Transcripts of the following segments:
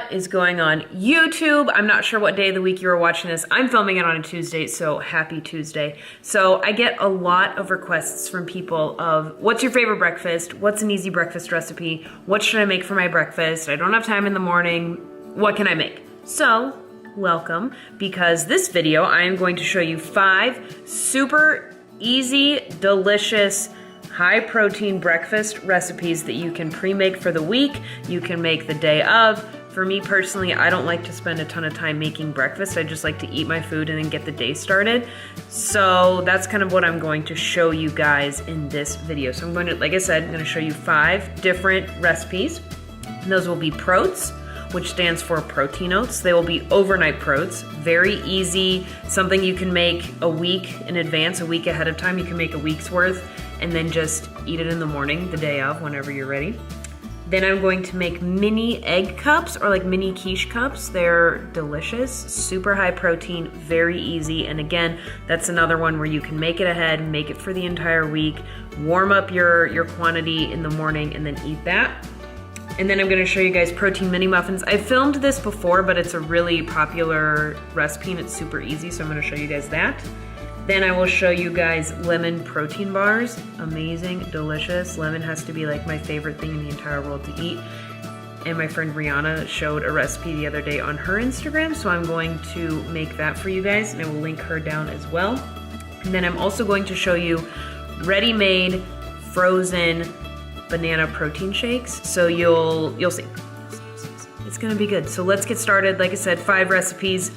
What is going on YouTube? I'm not sure what day of the week you are watching this. I'm filming it on a Tuesday, so happy Tuesday. So I get a lot of requests from people of what's your favorite breakfast? What's an easy breakfast recipe? What should I make for my breakfast? I don't have time in the morning. What can I make? So welcome, because this video I am going to show you 5 super easy, delicious, high protein breakfast recipes that you can pre-make for the week. You can make the day of. For me personally, I don't like to spend a ton of time making breakfast. I just like to eat my food and then get the day started. So that's kind of what I'm going to show you guys in this video. So I'm going to, like I said, I'm going to show you 5 different recipes. And those will be protes, which stands for protein oats. They will be overnight protes. Very easy, something you can make a week in advance, a week ahead of time. You can make a week's worth and then just eat it in the morning, the day of, whenever you're ready. Then I'm going to make mini egg cups, or like mini quiche cups. They're delicious, super high protein, very easy. And again, that's another one where you can make it ahead, make it for the entire week, warm up your quantity in the morning and then eat that. And then I'm gonna show you guys protein mini muffins. I filmed this before, but it's a really popular recipe and it's super easy, so I'm gonna show you guys that. Then I will show you guys lemon protein bars. Amazing, delicious. Lemon has to be like my favorite thing in the entire world to eat. And my friend Rihanna showed a recipe the other day on her Instagram, so I'm going to make that for you guys, and I will link her down as well. And then I'm also going to show you ready-made frozen banana protein shakes. So you'll see. It's gonna be good. So let's get started. Like I said, 5 recipes.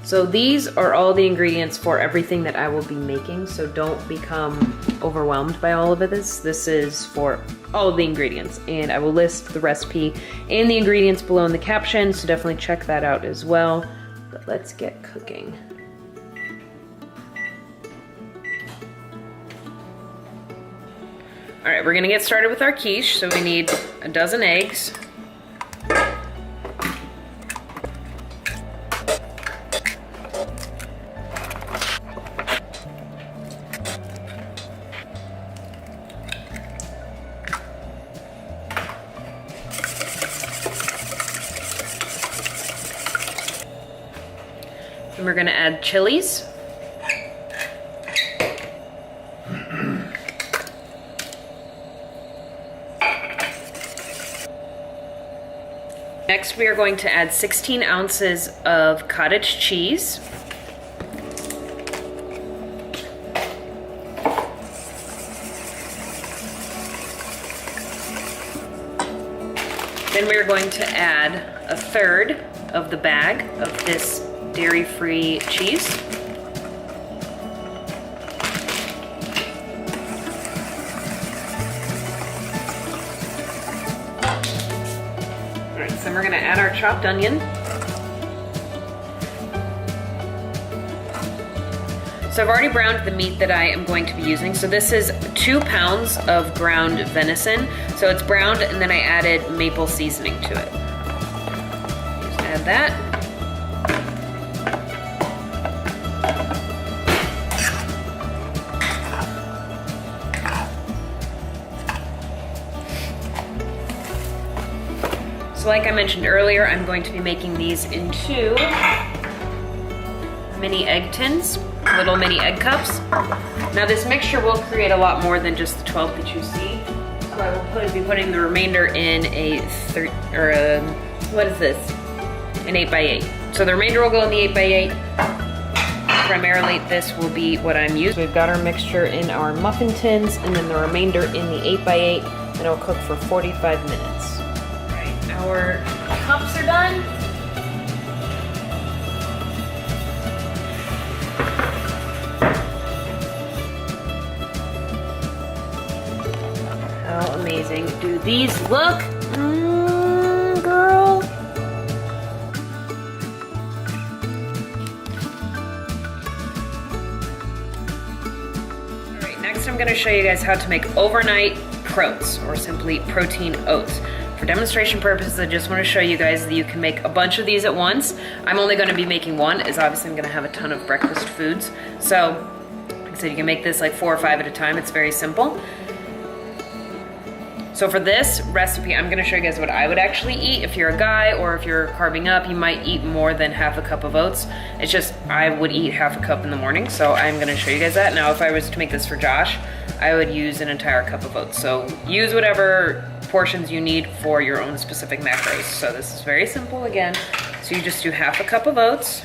So these are all the ingredients for everything that I will be making, so don't become overwhelmed by all of this. This is for all of the ingredients, and I will list the recipe and the ingredients below in the caption, so definitely check that out as well. But let's get cooking. All right, we're gonna get started with our quiche. So we need a dozen eggs. And we're gonna add chilies. Next, we are going to add 16 ounces of cottage cheese. Then we are going to add a third of the bag of this dairy-free cheese. All right, so we're gonna add our chopped onion. So I've already browned the meat that I am going to be using. So this is 2 pounds of ground venison. So it's browned, and then I added maple seasoning to it. Just add that. So like I mentioned earlier, I'm going to be making these into mini egg tins, little mini egg cups. Now this mixture will create a lot more than just the 12 that you see. So I will be putting the remainder in an 8x8. So the remainder will go in the 8x8. Primarily this will be what I'm using. We've got our mixture in our muffin tins and then the remainder in the 8x8, and it'll cook for 45 minutes. Our cups are done. How amazing do these look? Girl. All right, next I'm going to show you guys how to make overnight protes, or simply protein oats. For demonstration purposes, I just want to show you guys that you can make a bunch of these at once. I'm only going to be making one, as obviously I'm going to have a ton of breakfast foods. So, like I said, you can make this like 4 or 5 at a time. It's very simple. So for this recipe, I'm gonna show you guys what I would actually eat. If you're a guy or if you're carving up, you might eat more than half a cup of oats. It's just, I would eat half a cup in the morning, so I'm gonna show you guys that. Now, if I was to make this for Josh, I would use an entire cup of oats. So use whatever portions you need for your own specific macros. So this is very simple again. So you just do half a cup of oats,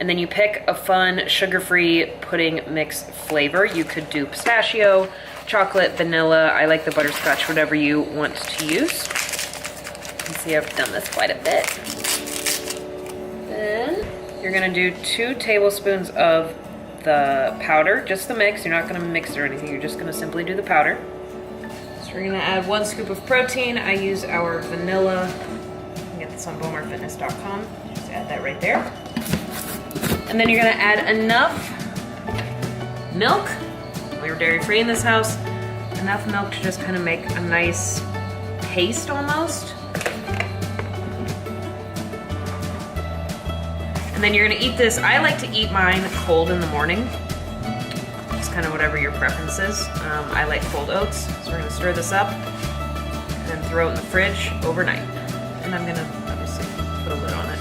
and then you pick a fun sugar-free pudding mix flavor. You could do pistachio, chocolate, vanilla. I like the butterscotch, whatever you want to use. You can see I've done this quite a bit. Then you're gonna do 2 tablespoons of the powder, just the mix. You're not gonna mix it or anything. You're just gonna simply do the powder. So we're gonna add 1 scoop of protein. I use our vanilla. You can get this on bowmarfitness.com. Just add that right there. And then you're gonna add enough milk. We're dairy-free in this house. Enough milk to just kind of make a nice paste almost. And then you're gonna eat this. I like to eat mine cold in the morning. Just kind of whatever your preference is. I like cold oats, so we're gonna stir this up and then throw it in the fridge overnight. And I'm gonna obviously put a lid on it.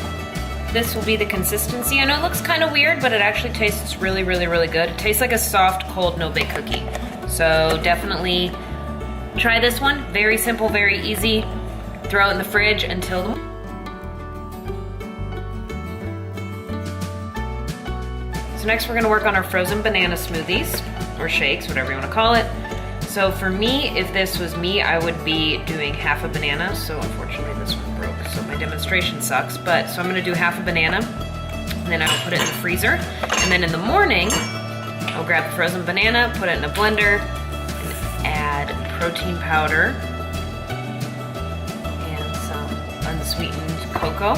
This will be the consistency. I know it looks kind of weird, but it actually tastes really, really, really good. It tastes like a soft, cold, no-bake cookie. So definitely try this one. Very simple, very easy. Throw it in the fridge until the... So next we're gonna work on our frozen banana smoothies, or shakes, whatever you wanna call it. So for me, if this was me, I would be doing half a banana. So unfortunately this one broke, so my demonstration sucks. But so I'm gonna do half a banana, and then I'll put it in the freezer. And then in the morning, I'll grab the frozen banana, put it in a blender, and add protein powder and some unsweetened cocoa.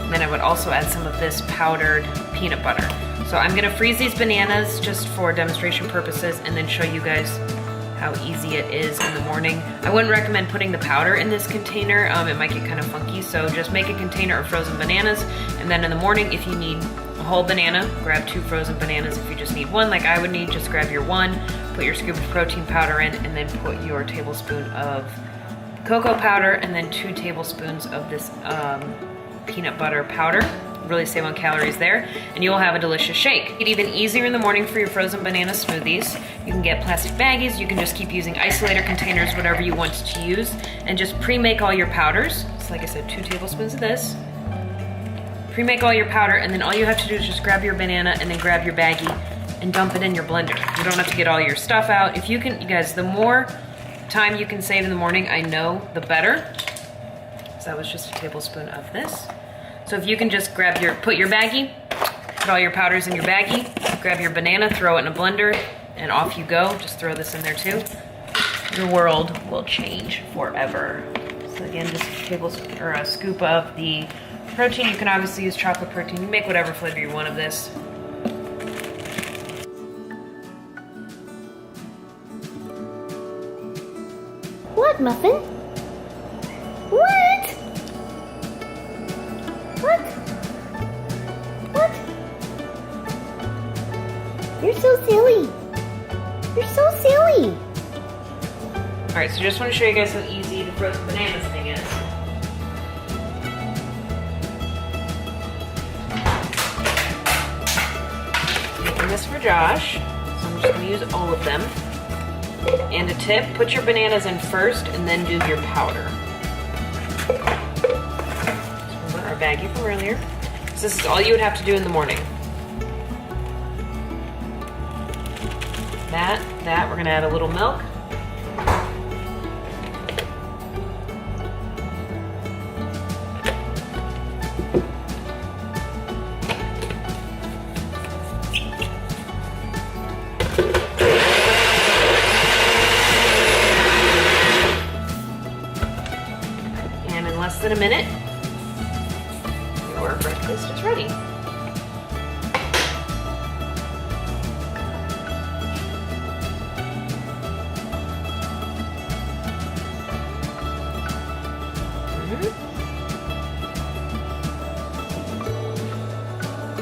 And then I would also add some of this powdered peanut butter. So I'm gonna freeze these bananas just for demonstration purposes and then show you guys how easy it is in the morning. I wouldn't recommend putting the powder in this container. It might get kind of funky, so just make a container of frozen bananas, and then in the morning, if you need a whole banana, grab 2 frozen bananas. If you just need 1, like I would need, just grab your 1, put your scoop of protein powder in, and then put your tablespoon of cocoa powder, and then 2 tablespoons of this peanut butter powder. Really save on calories there, and you will have a delicious shake. It's even easier in the morning for your frozen banana smoothies. You can get plastic baggies, you can just keep using isolator containers, whatever you want to use, and just pre-make all your powders. So like I said, 2 tablespoons of this. Pre-make all your powder, and then all you have to do is just grab your banana and then grab your baggie and dump it in your blender. You don't have to get all your stuff out. If you can, you guys, the more time you can save in the morning, I know, the better. So that was just a tablespoon of this. So if you can just grab put your baggie, put all your powders in your baggie, grab your banana, throw it in a blender, and off you go. Just throw this in there too. Your world will change forever. So again, just a tablespoon or a scoop of the protein. You can obviously use chocolate protein. You make whatever flavor you want of this. What, Muffin? What? What? What? You're so silly. You're so silly. All right, so just want to show you guys how easy the frozen bananas thing is. Making this for Josh, so I'm just going to use all of them. And a tip, put your bananas in first and then do your powder. Our baggie from earlier. So this is all you would have to do in the morning. That, we're gonna add a little milk. And in less than a minute, your breakfast is ready.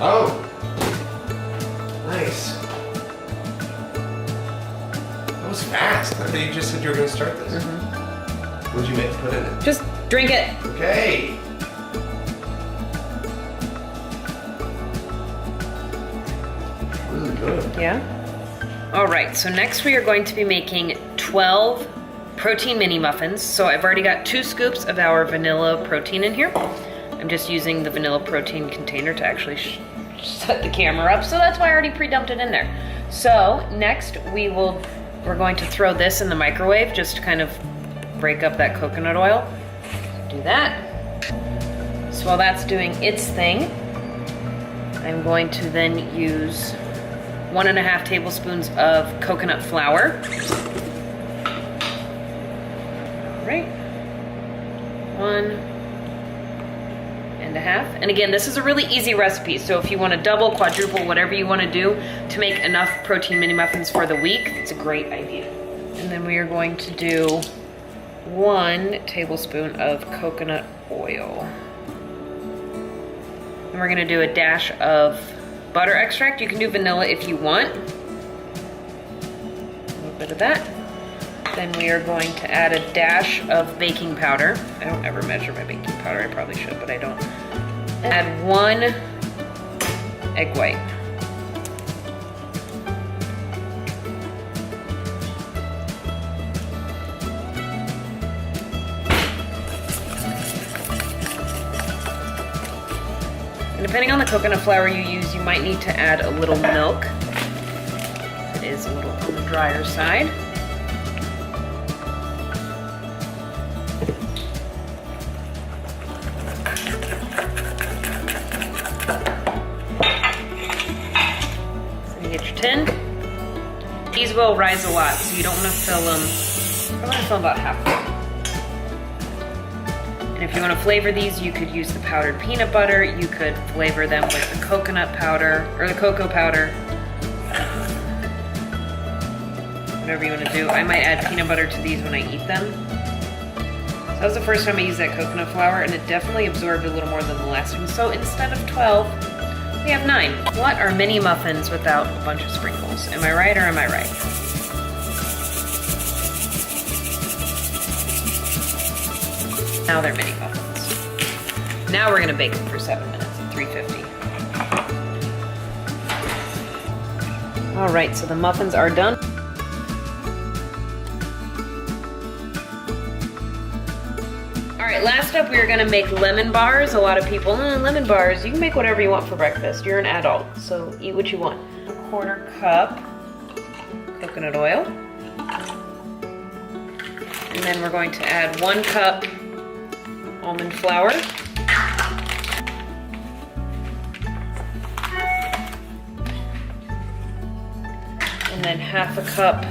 Oh, nice. That was fast. I thought you just said you were going to start this. What'd you put in it? Just drink it. Okay. Really good. Yeah. All right, so next we are going to be making 12 protein mini muffins. So I've already got 2 scoops of our vanilla protein in here. I'm just using the vanilla protein container to actually set the camera up, so that's why I already pre-dumped it in there. So next we're going to throw this in the microwave just to kind of break up that coconut oil. Do that. So while that's doing its thing, I'm going to then use 1.5 tablespoons of coconut flour. All right, 1.5. And again, this is a really easy recipe, so if you want to double, quadruple, whatever you want to do to make enough protein mini muffins for the week, it's a great idea. And then we are going to do 1 tablespoon of coconut oil. And we're going to do a dash of butter extract. You can do vanilla if you want. A little bit of that. Then we are going to add a dash of baking powder. I don't ever measure my baking powder. I probably should, but I don't. Add 1 egg white. And depending on the coconut flour you use, you might need to add a little milk. It is a little on the drier side. These will rise a lot, so you don't want to fill them. I want to fill about half of them. And if you want to flavor these, you could use the powdered peanut butter. You could flavor them with the coconut powder or the cocoa powder. Whatever you want to do. I might add peanut butter to these when I eat them. So that was the first time I used that coconut flour, and it definitely absorbed a little more than the last one. So instead of 12, we have 9. What are mini muffins without a bunch of sprinkles? Am I right or am I right? Now they're mini muffins. Now we're gonna bake them for 7 minutes at 350. All right, so the muffins are done. All right, last up, we are gonna make lemon bars. A lot of people, lemon bars, you can make whatever you want for breakfast. You're an adult, so eat what you want. 1/4 cup coconut oil. And then we're going to add 1 cup almond flour. And then 1/2 cup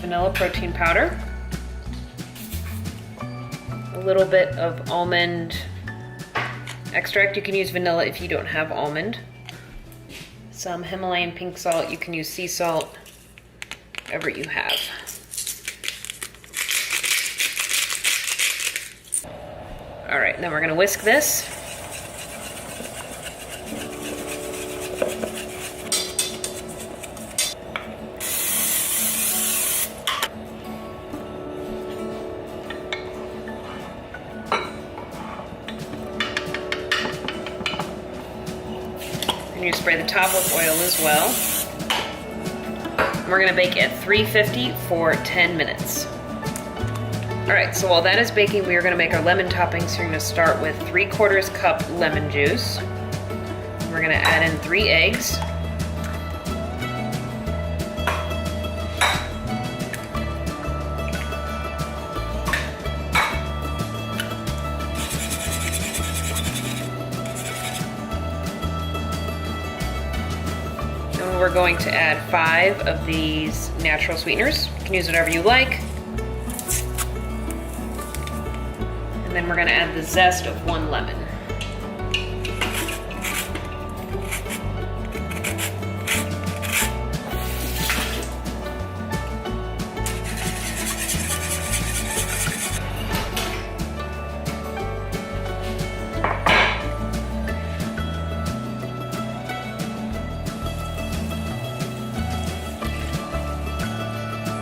vanilla protein powder. A little bit of almond extract. You can use vanilla if you don't have almond. Some Himalayan pink salt. You can use sea salt, whatever you have. All right, then we're gonna whisk this. And you spray the top with oil as well. And we're gonna bake at 350 for 10 minutes. All right, so while that is baking, we are gonna make our lemon toppings. So you're gonna start with 3/4 cup lemon juice. We're gonna add in 3 eggs. And we're going to add 5 of these natural sweeteners. You can use whatever you like. And then we're gonna add the zest of 1 lemon.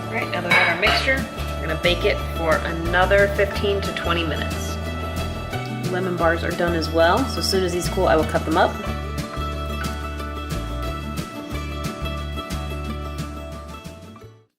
All right, now that we have our mixture, we're gonna bake it for another 15 to 20 minutes. Lemon bars are done as well, so as soon as these cool, I will cut them up.